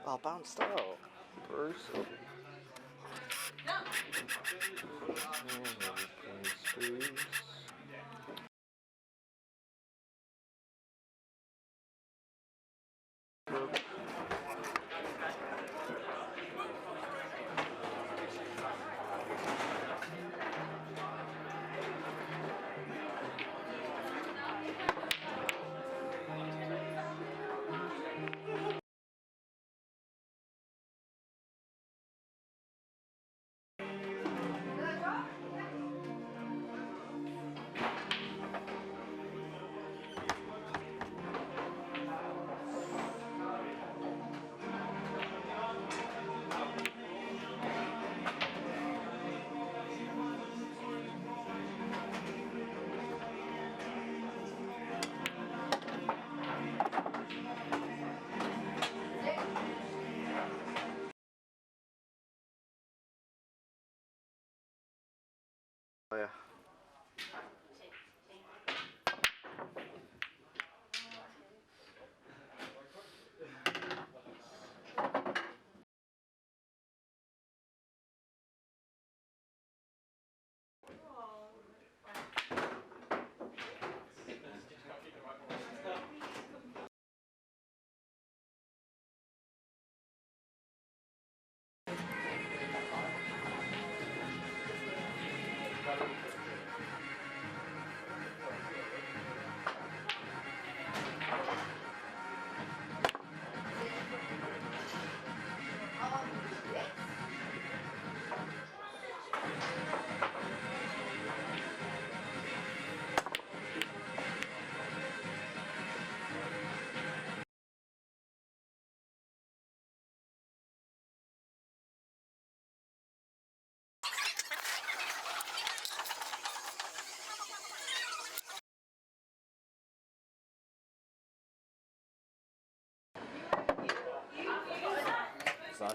Oh, bounced out. Brutal. Oh, yeah. It's nice.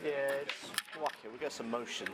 Yeah, it's whack it. We get some motion.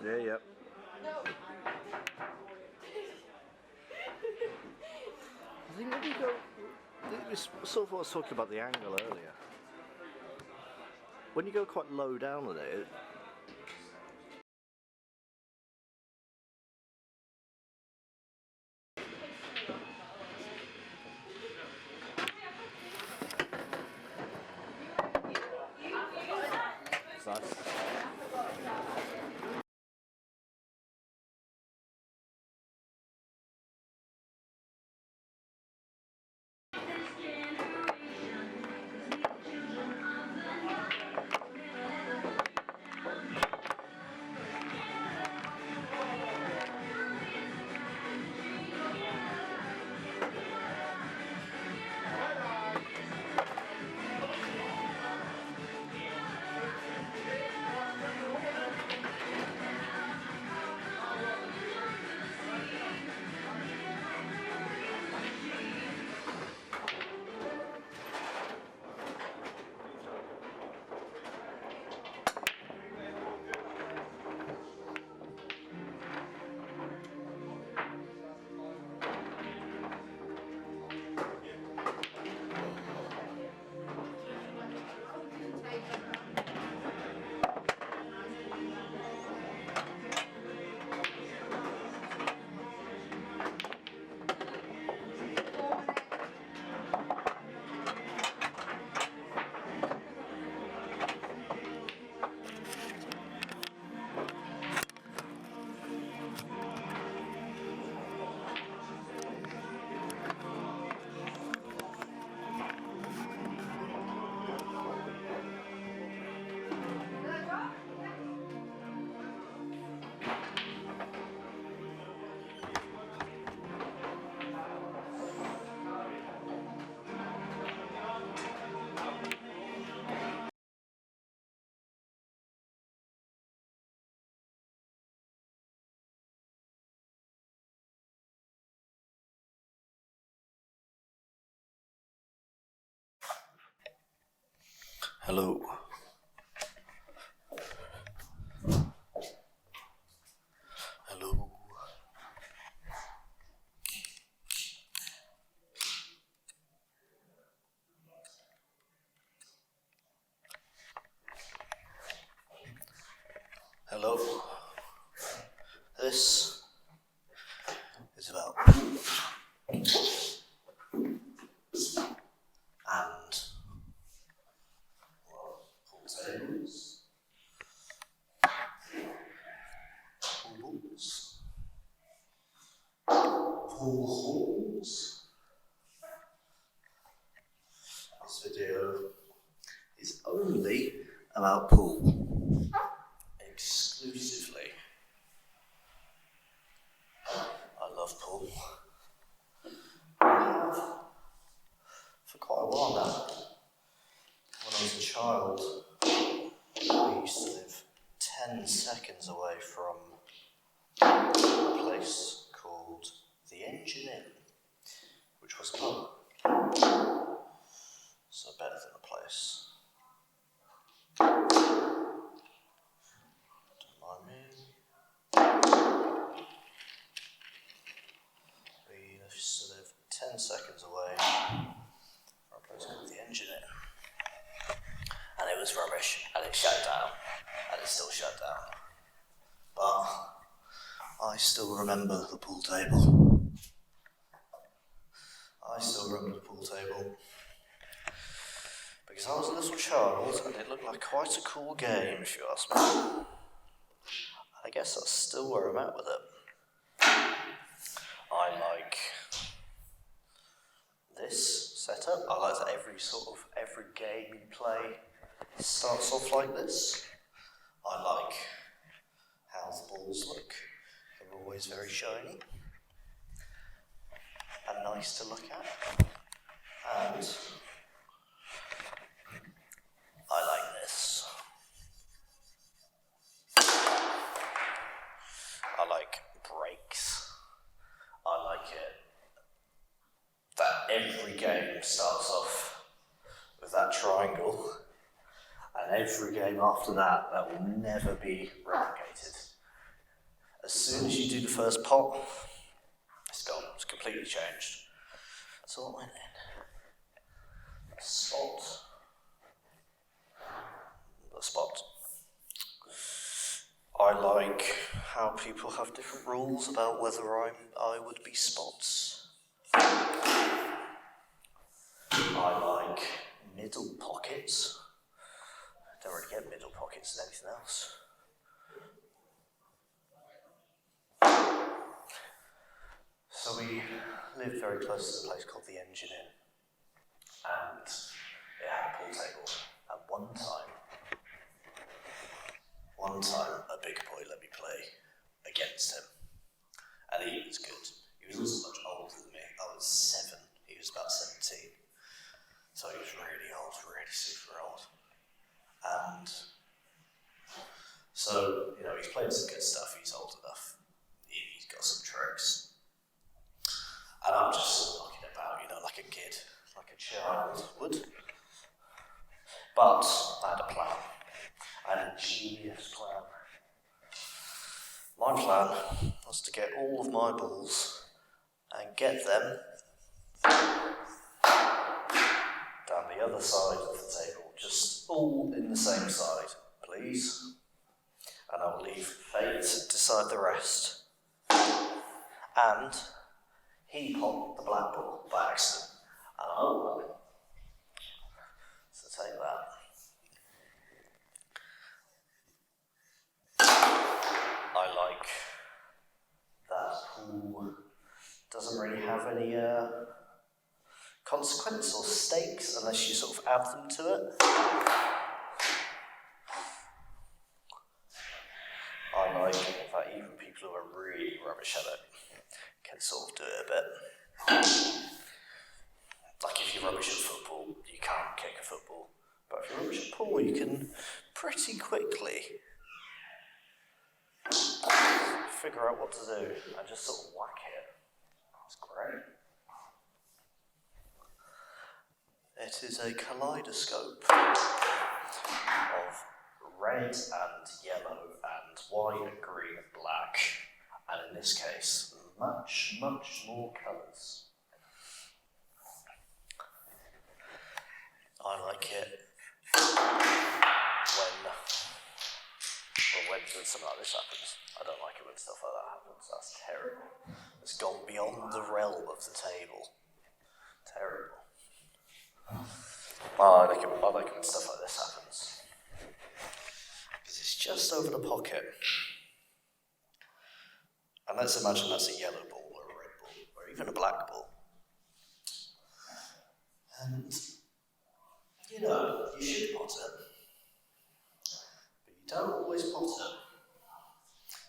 Yeah, yep. I think when you go, we sort of was talking about the angle earlier. When you go quite low down with it, it's nice. Hello. Hello. Hello. This is about and pool tables, pool balls, pool halls. This video is only about pool. Exclusively. I love pool. I have for quite a while now. When I was a child, we used to live 10 seconds away from a place called the Interim, which was a pub. So better than a place. Don't mind me. We used to live 10 seconds away from a place called the Interim. And it was rubbish, and it shut down, and it's still shut down. But I still remember the pool table. Because I was a little child, and it looked like quite a cool game, if you ask me. I guess that's still where I'm at with it. I like this setup. I like that every game you play starts off like this. I like how the balls look. They're always very shiny and nice to look at. And I like this. I like breaks. I like it that every game starts off with that triangle, and every game after that will never be replicated. As soon as you do the first pot, it's gone. It's completely changed. So what went in? The spot. I like how people have different rules about whether I would be spots. I like middle pockets. I don't really get middle pockets in anything else. So we lived very close to a place called the Engine Inn, and it had a pool table. At one time, a big boy let me play against him, and he was good. He was also much older than me. I was 7, he was about 17, so he was really old, really super old. And so, he's playing some good stuff. He's old enough. He's got some tricks. And I'm just knocking about, like a kid, like a child would. But I had a plan. I had a genius plan. My plan was to get all of my balls and get them down the other side of the table, just all in the same side, please. And I will leave fate to decide the rest. And he popped the black ball by accident, and I won. So take that. I like that pool doesn't really have any consequence or stakes unless you sort of add them to it. I like that even people who are really rubbish at it can sort of do it a bit. Like if you're rubbish at football, you can't kick a football. But if you're rubbish at pool, you can pretty quickly figure out what to do and just sort of whack it. That's great. It is a kaleidoscope. of red and yellow and white and green and black, and in this case, much, much more colours. I like it when something like this happens. I don't like it when stuff like that happens. That's terrible. It's gone beyond the realm of the table. Terrible. I like it when stuff like this happens. Because it's just over the pocket. And let's imagine that's a yellow ball or a red ball or even a black ball. And, you should pot it. But you don't always pot it.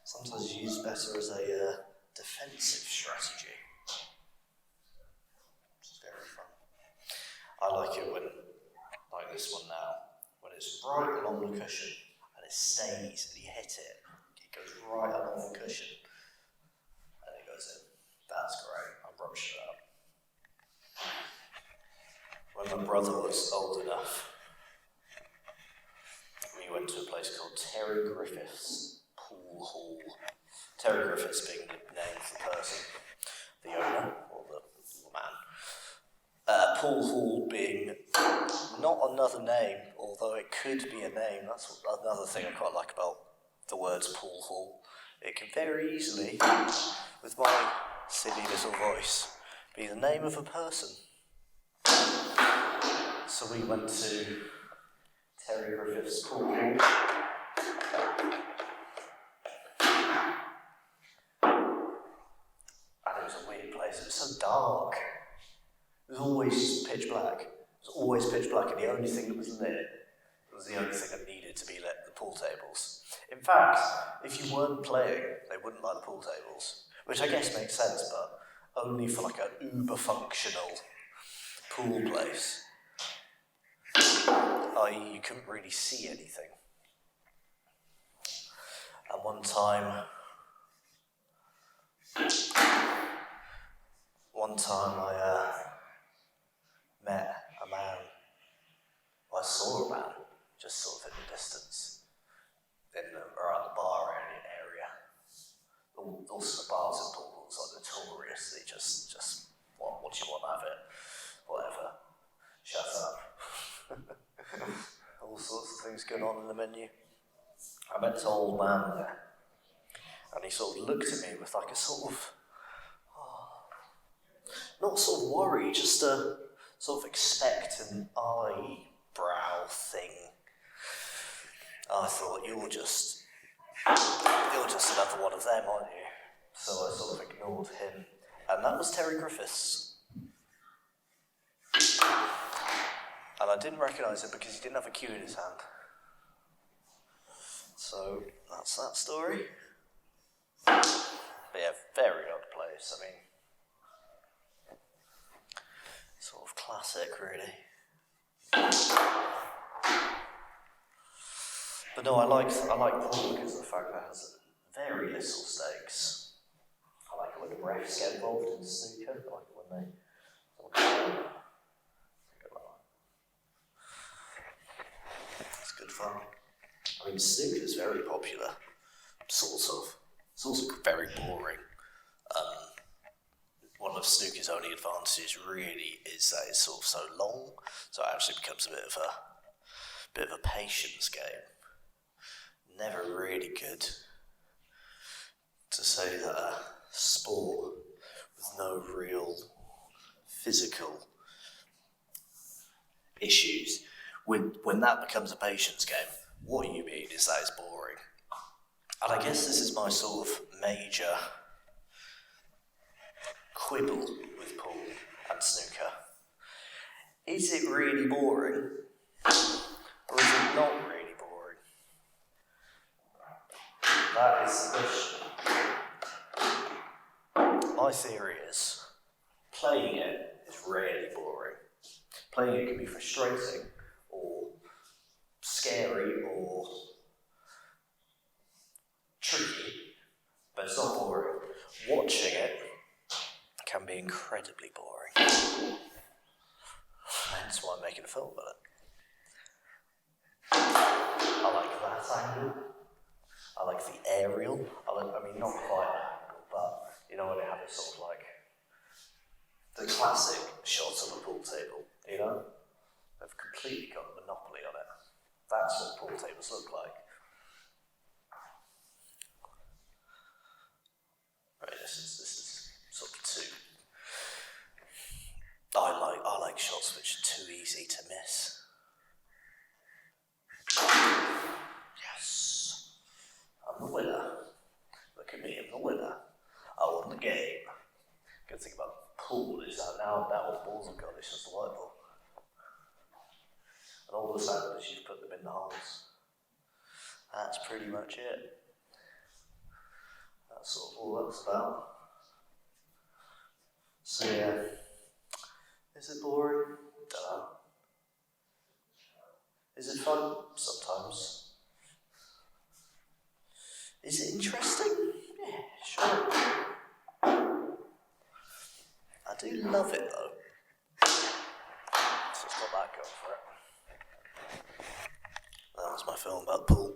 Sometimes you use it better as a defensive strategy. Which is very fun. I like it when, like this one now, when it's right along the cushion and it stays and you hit it. It goes right along the cushion and it goes in. That's great. I'm rubbish at that. When my brother was old enough, we went to a place called Terry Griffiths Pool Hall. Terry Griffiths being the name of the person, the owner, or the man. Pool Hall being not another name, although it could be a name. That's another thing I quite like about the words Pool Hall. It can very easily, with my silly little voice, be the name of a person. So we went to Terry Griffiths Pool Hall. And it was a weird place. It was so dark. It was always pitch black. It was always pitch black, and the only thing that was lit was the only thing that needed to be lit, the pool tables. In fact, if you weren't playing, they wouldn't light the pool tables, which I guess makes sense, but only for like an uber-functional pool place. I.e., you couldn't really see anything. And one time I met a man. Well, I saw a man, just sort of in the distance, around the bar area. Also, the bars and pool halls are notoriously just what do you want out of it? Whatever. Shut up. All sorts of things going on in the menu. I met this old man there, and he sort of looked at me with like a sort of, not sort of worry, just a sort of expectant eyebrow thing. I thought, you're just another one of them, aren't you? So I sort of ignored him, and that was Terry Griffiths. And I didn't recognise it because he didn't have a cue in his hand. So that's that story. But yeah, very odd place. I mean, sort of classic, really. But no, I like pool because of the fact that it has very little stakes. I like it when the refs get involved in snooker. I like it when they. It's good fun. I mean, snooker is very popular. Sort of. It's also very boring. One of snooker's only advantages really is that it's sort of so long, so it actually becomes a bit of a patience game. Never really good to say that a sport with no real physical issues, when that becomes a patience game, what you mean is that it's boring. And I guess this is my sort of major quibble with pool and snooker. Is it really boring? Or is it not really boring? That is the question. My theory is, playing it is really boring. Playing it can be frustrating, or scary, or tricky, but it's not boring. Watching it can be incredibly boring. That's why I'm making a film about it. I like that angle. I like the aerial. I mean, not quite that angle, but you know when they have it sort of like the classic shots of a pool table, you know? They've completely got a monopoly on it. That's what pool tables look like. Right, this is sort of two. I like shots which are too easy to miss. Yes, I'm the winner. Look at me, I'm the winner. I won the game. Good thing about pool is that now all the balls have gone, it's just a light ball. And all the sound is you've put them in the holes. That's pretty much it. That's sort of all that's about. So yeah, is it boring? Dunno. Is it fun? Sometimes. Is it interesting? Yeah, sure. I do love it though. So it's got that going for it. That was my film about pool.